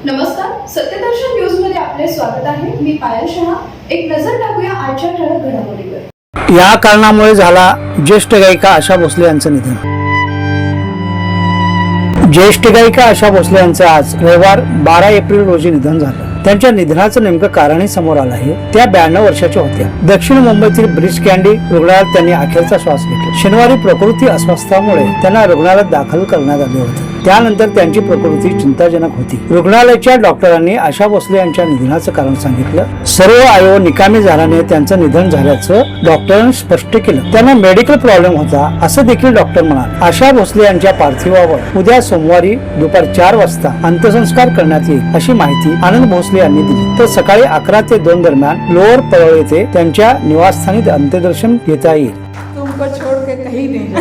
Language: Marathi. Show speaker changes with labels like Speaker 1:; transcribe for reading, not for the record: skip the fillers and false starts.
Speaker 1: नमस्कार, सत्यदर्शन न्यूज मध्ये आपले स्वागत आहे. मी पायल शहा. एक नजर टाकूया आजच्या ठळक घडामोडीवर.
Speaker 2: या कारणामुळे झाला ज्येष्ठ गायिका आशा भोसले यांचं निधन. ज्येष्ठ गायिका आशा भोसले यांचं आज रविवार 12 एप्रिल रोजी निधन झालं. त्यांच्या निधनाचं नेमकं कारणही समोर आलं आहे. त्या 92 वर्षाच्या होत्या. दक्षिण मुंबईतील ब्रिज कँडी रुग्णालयात त्यांनी अखेरचा श्वास घेतला. शनिवारी प्रकृती अस्वस्थामुळे त्यांना रुग्णालयात दाखल करण्यात आले होते. त्यानंतर त्यांची प्रकृती चिंताजनक होती. रुग्णालयाच्या डॉक्टरांनी आशा भोसले यांच्या निधनाचं कारण सांगितलं. सर्व अवयव निकामी झाल्याने त्यांचं निधन झाल्याचं डॉक्टरांनी स्पष्ट केलं. त्यांना मेडिकल प्रॉब्लेम होता असं देखील डॉक्टर म्हणाले. आशा भोसले यांच्या पार्थिवावर उद्या सोमवारी दुपारी 4 वाजता अंत्यसंस्कार करण्यात येईल अशी माहिती आनंद भोसले यांनी दिली. तर सकाळी 11 ते 2 दरम्यान लोअर परळ येथे त्यांच्या निवासस्थानी अंत्यदर्शन घेता येईल.
Speaker 3: तुमको छोड़ के कहीं नहीं